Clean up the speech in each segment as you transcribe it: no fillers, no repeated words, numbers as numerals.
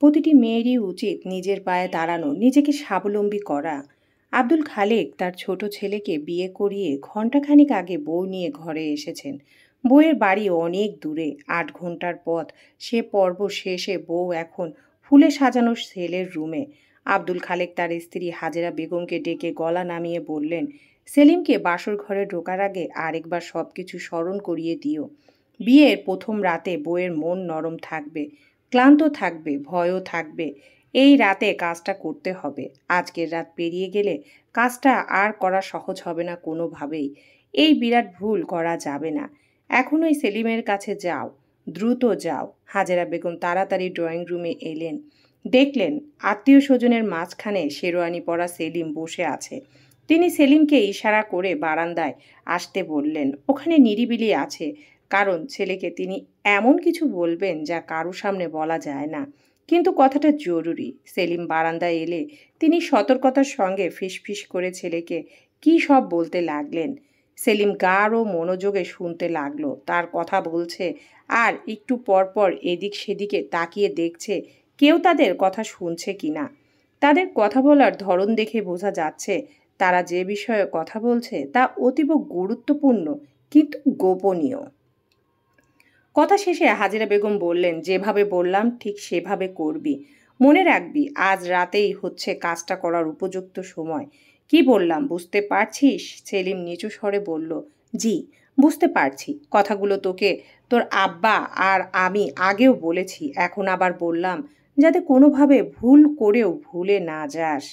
প্রতিটি মেয়েরই উচিত নিজের পায়ে দাঁড়ানো, নিজেকে স্বাবলম্বী করা। আব্দুল খালেক তার ছোট ছেলেকে বিয়ে করিয়ে ঘণ্টাখানিক আগে বউ নিয়ে ঘরে এসেছেন। বউয়ের বাড়ি অনেক দূরে, ৮ ঘন্টার পথ। সে পর্ব শেষে বউ এখন ফুলে সাজানো ছেলের রুমে। আব্দুল খালেক তার স্ত্রী হাজেরা বেগমকে ডেকে গলা নামিয়ে বললেন, সেলিমকে বাসর ঘরে ঢোকার আগে আরেকবার সব কিছু স্মরণ করিয়ে দিও। বিয়ের প্রথম রাতে বউয়ের মন নরম থাকবে, ক্লান্ত থাকবে, ভয়ও থাকবে। এই রাতে কাজটা করতে হবে। আজকের রাত পেরিয়ে গেলে কাজটা আর করা সহজ হবে না কোনোভাবেই। এই বিরাট ভুল করা যাবে না। এখনই সেলিমের কাছে যাও, দ্রুত যাও। হাজেরা বেগম তাড়াতাড়ি ড্রয়িং রুমে এলেন। দেখলেন আত্মীয় স্বজনের মাঝখানে শেরওয়ানি পরা সেলিম বসে আছে। তিনি সেলিমকে ইশারা করে বারান্দায় আসতে বললেন। ওখানে নিরিবিলি আছে, কারণ ছেলেকে তিনি এমন কিছু বলবেন যা কারো সামনে বলা যায় না, কিন্তু কথাটা জরুরি। সেলিম বারান্দায় এলে তিনি সতর্কতার সঙ্গে ফিসফিস করে ছেলেকে কী সব বলতে লাগলেন। সেলিম গাঢ় মনোযোগে শুনতে লাগলো। তার কথা বলছে আর একটু পর পর এদিক সেদিকে তাকিয়ে দেখছে কেউ তাদের কথা শুনছে কিনা। তাদের কথা বলার ধরন দেখে বোঝা যাচ্ছে তারা যে বিষয়ে কথা বলছে তা অতীব গুরুত্বপূর্ণ কিন্তু গোপনীয়। কথা শেষে হাজেরা বেগম বললেন, যেভাবে বললাম ঠিক সেভাবে করবি। মনে রাখবি আজ রাতেই হচ্ছে কাজটা করার উপযুক্ত সময়। কি বললাম বুঝতে পারছিস? সেলিম নিচু স্বরে বলল, জি বুঝতে পারছি। কথাগুলো তোকে তোর আব্বা আর আমি আগেও বলেছি, এখন আবার বললাম যাতে কোনোভাবে ভুল করেও ভুলে না যাস।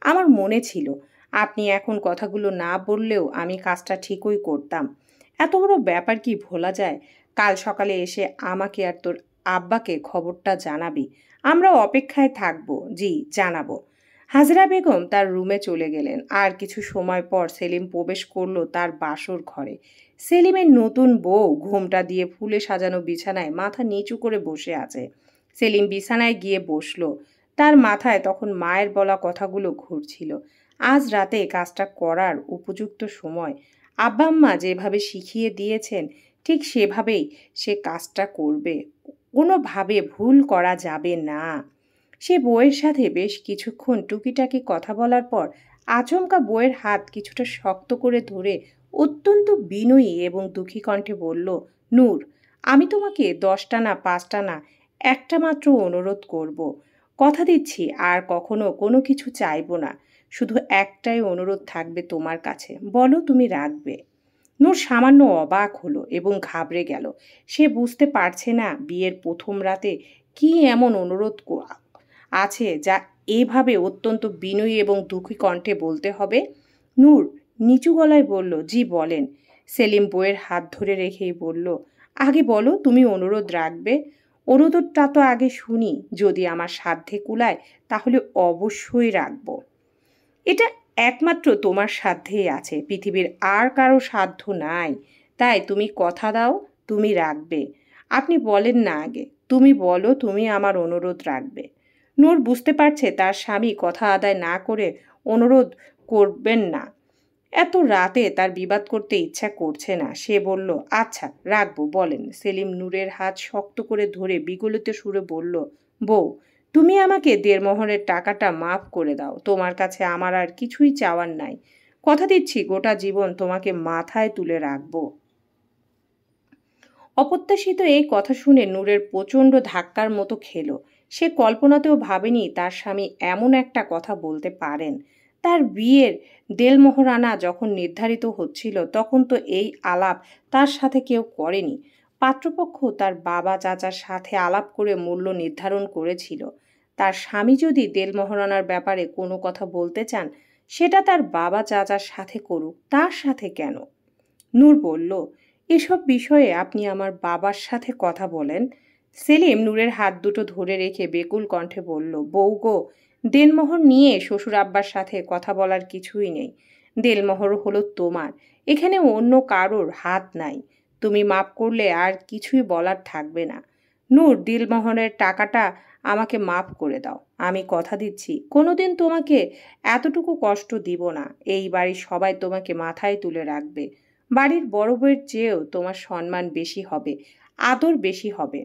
আমার মনে ছিল আপনি এখন কথাগুলো না বললেও আমি কাজটা ঠিকই করতাম। এত বড় ব্যাপার কি ভোলা যায়? কাল সকালে এসে আমাকে আর তোর আব্বাকে খবরটা জানাবি। আমরা অপেক্ষায় থাকবো। জি জানাবো। হাজরা বেগম তার রুমে চলে গেলেন। আর কিছু সময় পর সেলিম প্রবেশ করলো তার বাসর ঘরে। সেলিমের নতুন বউ ঘোমটা দিয়ে ফুলে সাজানো বিছানায় মাথা নিচু করে বসে আছে। সেলিম বিছানায় গিয়ে বসলো। তার মাথায় তখন মায়ের বলা কথাগুলো ঘুরছিল। আজ রাতে কাজটা করার উপযুক্ত সময়। আব্বা আম্মা যেভাবে শিখিয়ে দিয়েছেন ঠিক সেভাবেই সে কাজটা করবে। কোনোভাবে ভুল করা যাবে না। সে বউয়ের সাথে বেশ কিছুক্ষণ টুকিটাকি কথা বলার পর আচমকা বউয়ের হাত কিছুটা শক্ত করে ধরে অত্যন্ত বিনয়ী এবং দুঃখী কণ্ঠে বলল, নূর, আমি তোমাকে 10টা না 5টা না, একটা মাত্র অনুরোধ করব। কথা দিচ্ছি আর কখনো কোনো কিছু চাইবো না। শুধু একটাই অনুরোধ থাকবে তোমার কাছে, বলো তুমি রাখবে। নূর সামান্য অবাক হলো এবং ঘাবড়ে গেল। সে বুঝতে পারছে না বিয়ের প্রথম রাতে কি এমন অনুরোধ আছে যা এভাবে অত্যন্ত বিনয়ী এবং দুঃখী কণ্ঠে বলতে হবে। নূর নিচু গলায় বলল, জি বলেন। সেলিম বইয়ের হাত ধরে রেখেই বলল, আগে বলো তুমি অনুরোধ রাখবে। অনুরোধটা তো আগে শুনি। যদি আমার সাধ্যে কুলায় তাহলে অবশ্যই রাখব। এটা একমাত্র তোমার সাধ্যেই আছে, পৃথিবীর আর কারো সাধ্য নাই। তাই তুমি কথা দাও তুমি রাখবে। আপনি বলেন না আগে, তুমি বলো তুমি আমার অনুরোধ রাখবে। নূর বুঝতে পারছে তার স্বামী কথা আদায় না করে অনুরোধ করবেন না। এত রাতে তার বিবাদ করতে ইচ্ছা করছে না। সে বলল, আচ্ছা রাখবো, বলেন। সেলিম নূরের হাত শক্ত করে ধরে বিগলিত সুরে বলল, বউ, তুমি আমাকে দেড়মোহরের টাকাটা মাফ করে দাও। তোমার কাছে আমার আর কিছুই চাওয়ার নাই। কথা দিচ্ছি গোটা জীবন তোমাকে মাথায় তুলে রাখবো। অপ্রত্যাশিত এই কথা শুনে নূরের প্রচণ্ড ধাক্কার মতো খেলো। সে কল্পনাতেও ভাবেনি তার স্বামী এমন একটা কথা বলতে পারেন। তার বিয়ের দেলমোহর আনা যখন নির্ধারিত হচ্ছিল তখন তো এই আলাপ তার সাথে কেউ করেনি। পাত্রপক্ষ তার বাবা চাচার সাথে আলাপ করে মূল্য নির্ধারণ করেছিল। তার স্বামী যদি দেলমোহর আনার ব্যাপারে কোনো কথা বলতে চান সেটা তার বাবা চাচার সাথে করুক, তার সাথে কেন? নূর বলল, এসব বিষয়ে আপনি আমার বাবার সাথে কথা বলেন। সেলিম নূরের হাত দুটো ধরে রেখে বেকুল কণ্ঠে বলল, বউ গো, দেনমোহর নিয়ে শ্বশুর আব্বার সাথে কথা বলার কিছুই নেই। দেলমোহর হলো তোমার, এখানে অন্য কারোর হাত নাই। তুমি মাপ করলে আর কিছুই বলার থাকবে না। নূর, দিলমোহরের টাকাটা আমাকে মাফ করে দাও। আমি কথা দিচ্ছি কোনোদিন তোমাকে এতটুকু কষ্ট দিব না। এই বাড়ির সবাই তোমাকে মাথায় তুলে রাখবে। বাড়ির বড় বউয়ের চেয়েও তোমার সম্মান বেশি হবে, আদর বেশি হবে।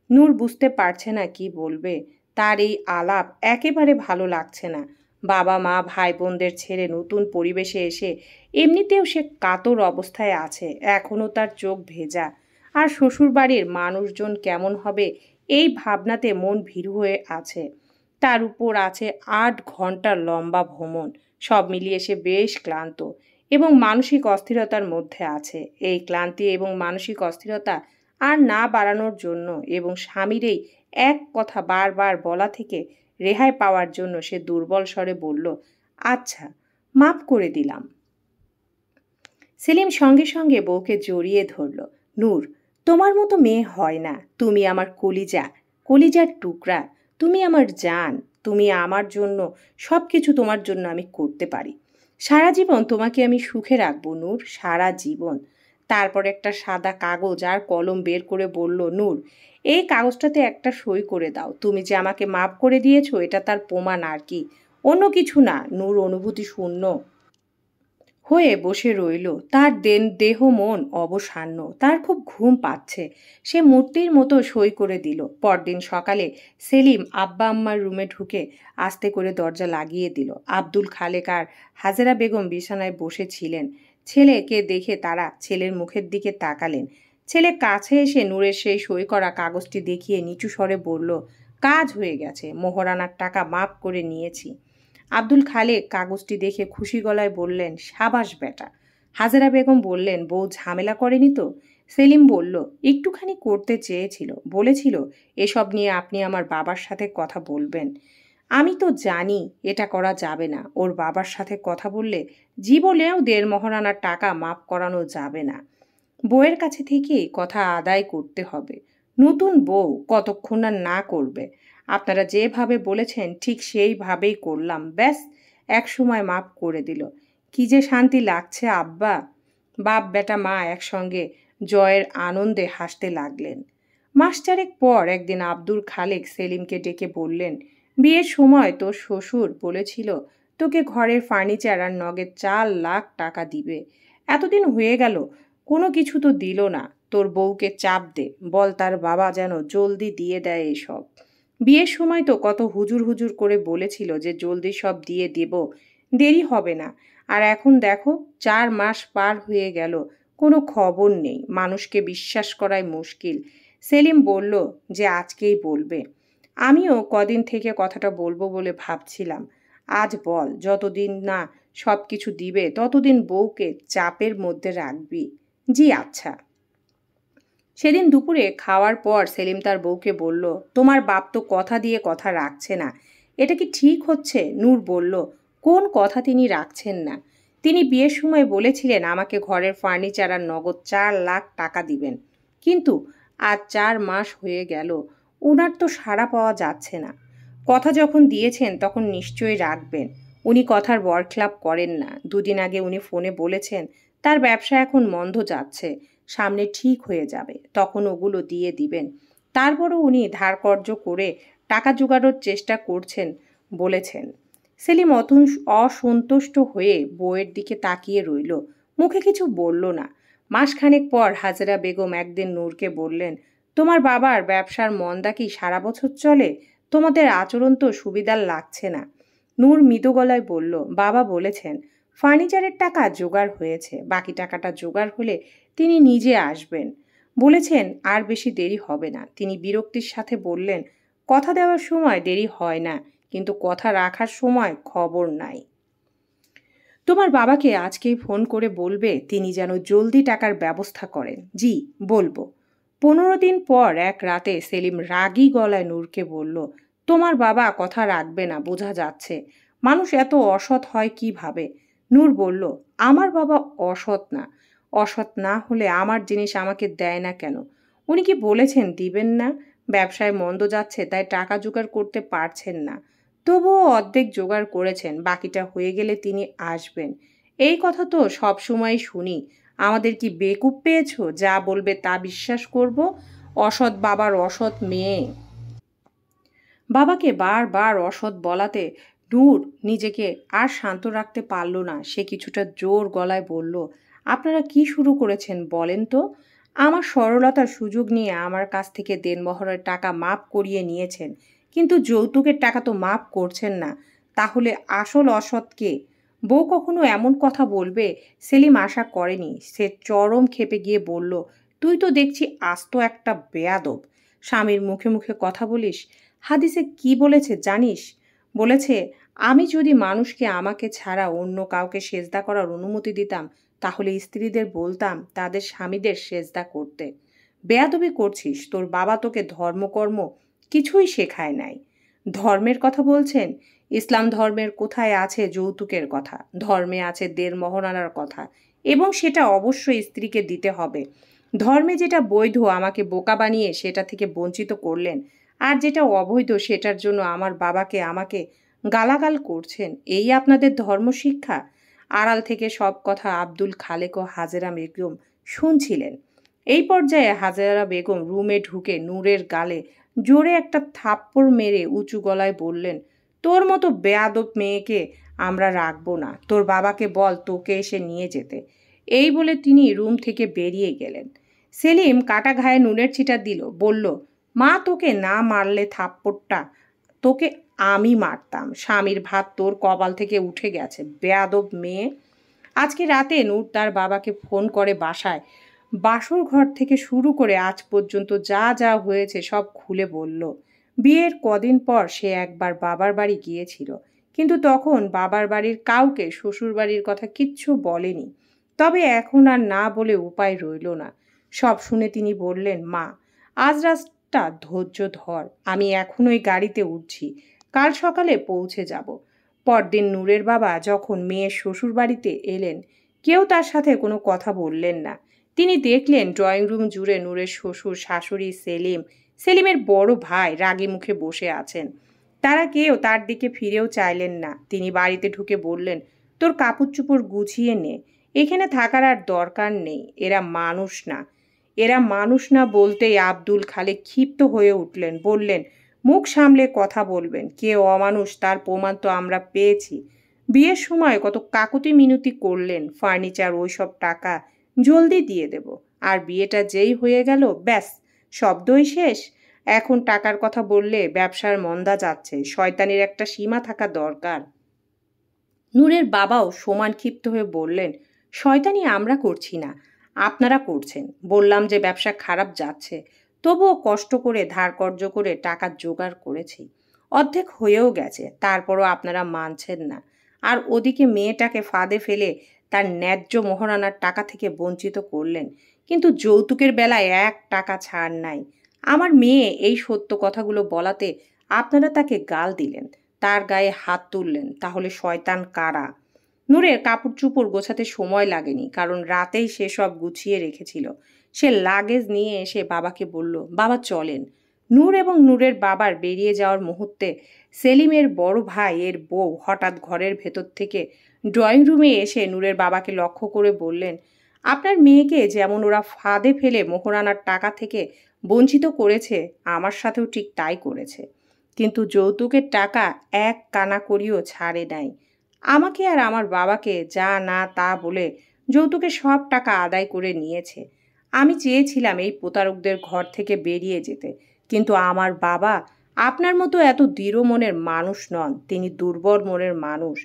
নূর বুঝতে পারছে না কি বলবে। তার এই আলাপ একেবারে ভালো লাগছে না। বাবা মা ভাই বোনদের ছেড়ে নতুন পরিবেশে এসে এমনিতেও সে কাতর অবস্থায় আছে, এখনও তার চোখ ভেজা। আর শ্বশুরবাড়ির মানুষজন কেমন হবে এই ভাবনাতে মন ভীরু হয়ে আছে। তার উপর আছে ৮ ঘন্টার লম্বা ভ্রমণ। সব মিলিয়ে সে বেশ ক্লান্ত এবং মানসিক অস্থিরতার মধ্যে আছে। এই ক্লান্তি এবং মানসিক অস্থিরতা আর না বাড়ানোর জন্য এবং স্বামীর এই এক কথা বারবার বলা থেকে রেহাই পাওয়ার জন্য সে দুর্বল স্বরে বলল, আচ্ছা, মাফ করে দিলাম। সেলিম সঙ্গে সঙ্গে বউকে জড়িয়ে ধরল। নূর, তোমার মতো মেয়ে হয় না। তুমি আমার কলিজা, কলিজার টুকরা। তুমি আমার জান। তুমি আমার জন্য সব কিছু, তোমার জন্য আমি করতে পারি। সারা জীবন তোমাকে আমি সুখে রাখবো নূর, সারা জীবন। তারপর একটা সাদা কাগজ আর কলম বের করে বলল, নূর, এই কাগজটাতে একটা সই করে দাও। তুমি যে আমাকে মাফ করে দিয়েছো এটা তার প্রমাণ, আর কি, অন্য কিছু না। নূর অনুভূতি শূন্য হয়ে বসে রইল। তার দেহ মন অবসান্ন। তার খুব ঘুম পাচ্ছে। সে মূর্তির মতো সই করে দিল। পরদিন সকালে সেলিম আব্বা আম্মার রুমে ঢুকে আস্তে করে দরজা লাগিয়ে দিল। আব্দুল খালেক আর হাজেরা বেগম বিছানায় বসেছিলেন। ছেলেকে দেখে তারা ছেলের মুখের দিকে তাকালেন। ছেলে কাছে এসে নূরের সেই সই করা কাগজটি দেখিয়ে নিচু স্বরে বলল, কাজ হয়ে গেছে, মোহরানার টাকা মাফ করে নিয়েছি। আব্দুল খালেক কাগজটি দেখে খুশি গলায় বললেন, সাবাস বেটা। হাজেরা বেগম বললেন, বউ ঝামেলা করেনি তো? সেলিম বলল, একটুখানি করতে চেয়েছিল, বলেছিল এসব নিয়ে আপনি আমার বাবার সাথে কথা বলবেন। আমি তো জানি এটা করা যাবে না। ওর বাবার সাথে কথা বললে জীবনেও ১.৫ মহারানার টাকা মাফ করানো যাবে না। বউয়ের কাছে থেকেই কথা আদায় করতে হবে। নতুন বউ কতক্ষণ আর না করবে। আপনারা যেভাবে বলেছেন ঠিক সেইভাবেই করলাম, ব্যাস। একসময় মাপ করে দিল। কি যে শান্তি লাগছে আব্বা। বাপ বেটা মা একসঙ্গে জয়ের আনন্দে হাসতে লাগলেন। মাস চারেক পর একদিন আব্দুল খালেক সেলিমকে ডেকে বললেন, বিয়ের সময় তোর শ্বশুর বলেছিল তোকে ঘরের ফার্নিচার আর নগদ ৪ লাখ টাকা দিবে। এতদিন হয়ে গেল, কোনো কিছু তো দিল না। তোর বউকে চাপ দে, বল তার বাবা যেন জলদি দিয়ে দেয় এসব। বিয়ের সময় তো কত হুজুর হুজুর করে বলেছিল যে জলদি সব দিয়ে দেব, দেরি হবে না। আর এখন দেখো ৪ মাস পার হয়ে গেল, কোনো খবর নেই। মানুষকে বিশ্বাস করাই মুশকিল। সেলিম বলল যে আজকেই বলবে। আমিও কদিন থেকে কথাটা বলবো বলে ভাবছিলাম। আজ বল, যতদিন না সব কিছু দিবে ততদিন বউকে চাপের মধ্যে রাখবি। জি আচ্ছা। সেদিন দুপুরে খাওয়ার পর সেলিম তার বউকে বলল, তোমার বাপ তো কথা দিয়ে কথা রাখছে না, এটা কি ঠিক হচ্ছে? নূর বলল, কোন কথা তিনি রাখছেন না? তিনি বিয়ের সময় বলেছিলেন আমাকে ঘরের ফার্নিচার আর নগদ ৪ লাখ টাকা দিবেন। কিন্তু আজ ৪ মাস হয়ে গেল, ওনার তো সাড়া পাওয়া যাচ্ছে না। কথা যখন দিয়েছেন তখন নিশ্চয়ই রাখবেন। উনি কথার বরখেলাপ করেন না। দুদিন আগে উনি ফোনে বলেছেন তার ব্যবসা এখন মন্দ যাচ্ছে, সামনে ঠিক হয়ে যাবে, তখন ওগুলো দিয়ে দিবেন। তারপরও উনি ধার কর্জ করে টাকা জোগাড়োর চেষ্টা করছেন বলেছেন। সেলিম অসন্তুষ্ট হয়ে বউয়ের দিকে তাকিয়ে রইল, মুখে কিছু বলল না। মাসখানেক পর হাজেরা বেগম একদিন নূরকে বললেন, তোমার বাবার ব্যবসার মন্দা কি সারা বছর চলে? তোমাদের আচরণ তো সুবিধার লাগছে না। নূর মৃদু গলায় বলল, বাবা বলেছেন ফার্নিচারের টাকা জোগাড় হয়েছে, বাকি টাকাটা জোগাড় হলে তিনি নিজে আসবেন। বলেছেন আর বেশি দেরি হবে না। তিনি বিরক্তির সাথে বললেন, কথা দেওয়ার সময় দেরি হয় না, কিন্তু কথা রাখার সময় খবর নাই। তোমার বাবাকে আজকেই ফোন করে বলবে তিনি যেন জলদি টাকার ব্যবস্থা করেন। জি, বলবো। ১৫ দিন পর এক রাতে সেলিম রাগী গলায় নূরকে বলল, তোমার বাবা কথা রাখবে না, বোঝা যাচ্ছে। মানুষ এত অসৎ হয় কিভাবে? নূর বলল, আমার বাবা অসৎ না। অসৎ না হলে আমার জিনিস আমাকে দেয় না কেন? উনি কি বলেছেন দিবেন না? ব্যবসায় মন্দ যাচ্ছে তাই টাকা জোগাড় করতে পারছেন না। তবুও অর্ধেক জোগাড় করেছেন, বাকিটা হয়ে গেলে তিনি আসবেন। এই কথা তো সবসময় শুনি। আমাদের কি বেকুব পেয়েছো? যা বলবে তা বিশ্বাস করব? অসৎ বাবার অসৎ মেয়ে। বাবাকে বারবার অসৎ বলাতে নূর নিজেকে আর শান্ত রাখতে পারল না। সে কিছুটা জোর গলায় বলল, আপনারা কি শুরু করেছেন বলেন তো? আমার সরলতার সুযোগ নিয়ে আমার কাছ থেকে দেনমোহরের টাকা মাপ করিয়ে নিয়েছেন, কিন্তু যৌতুকের টাকা তো মাফ করছেন না, তাহলে আসল অসৎ কে? বউ কখনো এমন কথা বলবে সেলিম আশা করেনি। সে চরম ক্ষেপে গিয়ে বলল, তুই তো দেখছি আস্ত একটা বেয়াদব। স্বামীর মুখে মুখে কথা বলিস। হাদিসে কি বলেছে জানিস? বলেছে, আমি যদি মানুষকে আমাকে ছাড়া অন্য কাউকে সেজদা করার অনুমতি দিতাম, তাহলে স্ত্রীদের বলতাম তাদের স্বামীদের সেজদা করতে। বেয়াদবি করছিস। তোর বাবা তোকে ধর্মকর্ম কিছুই শেখায় নাই। ধর্মের কথা বলছেন? ইসলাম ধর্মের কোথায় আছে যৌতুকের কথা? ধর্মে আছে দেড় মোহরানার কথা, এবং সেটা অবশ্যই স্ত্রীকে দিতে হবে। ধর্মে যেটা বৈধ আমাকে বোকা বানিয়ে সেটা থেকে বঞ্চিত করলেন, আর যেটা অবৈধ সেটার জন্য আমার বাবাকে আমাকে গালাগাল করছেন। এই আপনাদের ধর্মশিক্ষা? আড়াল থেকে সব কথা আব্দুল খালেক ও হাজেরা বেগম শুনছিলেন। এই পর্যায়ে হাজেরা বেগম রুমে ঢুকে নূরের গালে জোরে একটা থাপ্পড় মেরে উঁচু গলায় বললেন, তোর মতো বেয়াদব মেয়েকে আমরা রাখবো না। তোর বাবাকে বল তোকে এসে নিয়ে যেতে। এই বলে তিনি রুম থেকে বেরিয়ে গেলেন। সেলিম কাটা ঘায়ে নুনের ছিটা দিল, বলল, মা, তোকে না মারলে থাপ্পড়টা তোকে আমি মারতাম। স্বামীর ভাত তোর কপাল থেকে উঠে গেছে, বেয়াদব মেয়ে। আজকে রাতে নূর তার বাবাকে ফোন করে বাসায় বাসর ঘর থেকে শুরু করে আজ পর্যন্ত যা যা হয়েছে সব খুলে বলল। বিয়ের কদিন পর সে একবার বাবার বাড়ি গিয়েছিল, কিন্তু তখন বাবার বাড়ির কাউকে শ্বশুর বাড়ির কথা কিচ্ছু বলেনি। তবে এখন আর না বলে উপায় রইল না। সব শুনে তিনি বললেন, মা, আজ রাতটা ধৈর্য ধর। আমি এখনই গাড়িতে উঠছি, কাল সকালে পৌঁছে যাব। পরদিন নূরের বাবা যখন মেয়ের শ্বশুর বাড়িতে এলেন, কেউ তার সাথে কোনো কথা বললেন না। তিনি দেখলেন ড্রয়িং রুম জুড়ে নূরের শ্বশুর, শাশুড়ি, সেলিমের বড় ভাই রাগে মুখে বসে আছেন। তারা কেউ তার দিকে ফিরেও চাইলেন না। তিনি বাড়িতে ঢুকে বললেন, তোর কাপড় চোপড় গুছিয়ে নে, এখানে থাকার আর দরকার নেই। এরা মানুষ না। এরা মানুষ না বলতেই আব্দুল খালেক ক্ষিপ্ত হয়ে উঠলেন, বললেন, মুখ সামলে কথা বলবেন। কে অমানুষ তার প্রমাণ তো আমরা পেয়েছি। বিয়ের সময় কত কাকুতি মিনতি করলেন, ফার্নিচার, ওইসব টাকা জলদি দিয়ে দেব। আর বিয়েটা যেই হয়ে গেল, ব্যাস, শব্দই শেষ। এখন টাকার কথা বললে ব্যবসার মন্দা যাচ্ছে। শয়তানির একটা সীমা থাকা দরকার। নূরের বাবাও সমান ক্ষিপ্ত হয়ে বললেন, শয়তানি আমরা করছি না, আপনারা করছেন। বললাম যে ব্যবসা খারাপ যাচ্ছে, তবুও কষ্ট করে ধার কর্জ করে টাকা জোগাড় করেছি। অর্ধেক হয়েও গেছে, তারপরও আপনারা মানছেন না। আর ওদিকে মেয়েটাকে ফাঁদে ফেলে তার ন্যায্য মোহরানার টাকা থেকে বঞ্চিত করলেন। কিন্তু যৌতুকের বেলায় 1 টাকা ছাড় নাই। আমার মেয়ে এই সত্য কথাগুলো বলাতে আপনারা তাকে গাল দিলেন, তার গায়ে হাত তুললেন। তাহলে শয়তান কারা? নূরের কাপড় চোপড় গোছাতে সময় লাগেনি, কারণ রাতেই সে সব গুছিয়ে রেখেছিল। সে লাগেজ নিয়ে এসে বাবাকে বলল, বাবা চলেন। নূর এবং নূরের বাবার বেরিয়ে যাওয়ার মুহূর্তে সেলিমের বড় ভাই এর বউ হঠাৎ ঘরের ভেতর থেকে ড্রয়িং রুমে এসে নূরের বাবাকে লক্ষ্য করে বললেন, আপনার মেয়েকে যেমন ওরা ফাঁদে ফেলে মোহরানার টাকা থেকে বঞ্চিত করেছে, আমার সাথেও ঠিক তাই করেছে। কিন্তু যৌতুকের টাকা 1 কানা করিও ছাড়ে নাই। আমাকে আর আমার বাবাকে যা না তা বলে যৌতুকে সব টাকা আদায় করে নিয়েছে। আমি চেয়েছিলাম এই প্রতারকদের ঘর থেকে বেরিয়ে যেতে, কিন্তু আমার বাবা আপনার মতো এত দৃঢ় মনের মানুষ নন। তিনি দুর্বল মনের মানুষ।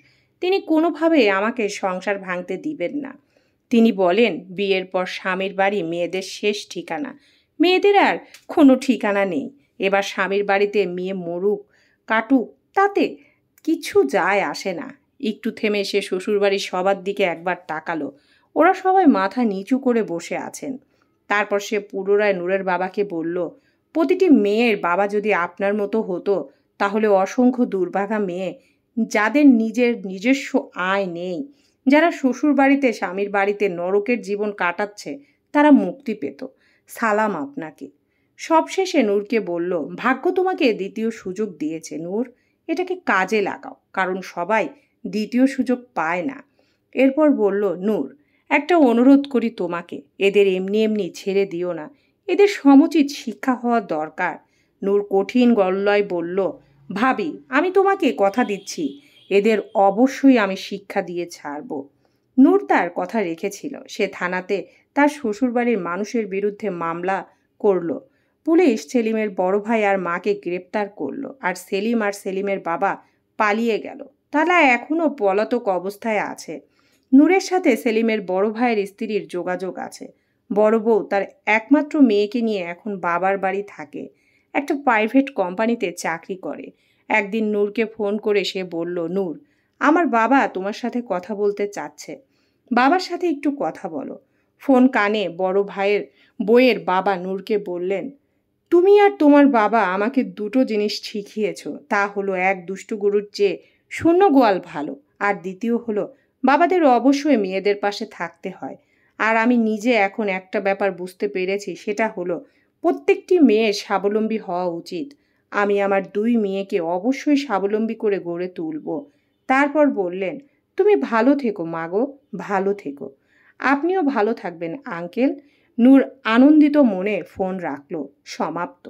তিনি কোনোভাবে আমাকে সংসার ভাঙতে দিবেন না। তিনি বলেন, বিয়ের পর স্বামীর বাড়ি মেয়েদের শেষ ঠিকানা। মেয়েদের আর কোনো ঠিকানা নেই। এবার স্বামীর বাড়িতে মেয়ে মরুক কাটুক, তাতে কিছু যায় আসে না। একটু থেমে সে শ্বশুরবাড়ির সবার দিকে একবার তাকালো। ওরা সবাই মাথা নিচু করে বসে আছেন। তারপর সে পুনরায় নূরের বাবাকে বলল, প্রতিটি মেয়ের বাবা যদি আপনার মতো হতো, তাহলে অসংখ্য দুর্ভাগা মেয়ে, যাদের নিজস্ব আয় নেই, যারা শ্বশুর বাড়িতে স্বামীর বাড়িতে নরকের জীবন কাটাচ্ছে, তারা মুক্তি পেত। সালাম আপনাকে। সবশেষে নূরকে বলল, ভাগ্য তোমাকে দ্বিতীয় সুযোগ দিয়েছে নূর, এটাকে কাজে লাগাও, কারণ সবাই দ্বিতীয় সুযোগ পায় না। এরপর বলল, নূর, একটা অনুরোধ করি তোমাকে, এদের এমনি এমনি ছেড়ে দিও না। এদের সমুচিত শিক্ষা হওয়া দরকার। নূর কঠিন গলায় বলল, ভাবি, আমি তোমাকে কথা দিচ্ছি, এদের অবশ্যই আমি শিক্ষা দিয়ে ছাড়ব। নূর তার কথা রেখেছিল। সে থানাতে তার শ্বশুরবাড়ির মানুষের বিরুদ্ধে মামলা করল। পুলিশ সেলিমের বড় ভাই আর মাকে গ্রেপ্তার করলো, আর সেলিমের বাবা পালিয়ে গেল। তারা এখনও পলাতক অবস্থায় আছে। নূরের সাথে সেলিমের বড় ভাইয়ের স্ত্রীর যোগাযোগ আছে। বড় বউ তার একমাত্র মেয়েকে নিয়ে এখন বাবার বাড়ি থাকে, একটা প্রাইভেট কোম্পানিতে চাকরি করে। একদিন নূরকে ফোন করে সে বলল, নূর, আমার বাবা তোমার সাথে কথা বলতে চাচ্ছে, বাবার সাথে একটু কথা বলো। ফোন কানে বড় ভাইয়ের বইয়ের বাবা নূরকে বললেন, তুমি আর তোমার বাবা আমাকে দুটো জিনিস শিখিয়েছ। তা হলো, এক, দুষ্টু গরুর চেয়ে শূন্য গোয়াল ভালো, আর দ্বিতীয় হলো বাবাদের অবশ্যই মেয়েদের পাশে থাকতে হয়। আর আমি নিজে এখন একটা ব্যাপার বুঝতে পেরেছি, সেটা হলো প্রত্যেকটি মেয়ের স্বাবলম্বী হওয়া উচিত। আমি আমার দুই মেয়েকে অবশ্যই স্বাবলম্বী করে গড়ে তুলব। তারপর বললেন, তুমি ভালো থেকো মাগো, ভালো থেকো। আপনিও ভালো থাকবেন আঙ্কেল। নূর আনন্দিত মনে ফোন রাখল। সমাপ্ত।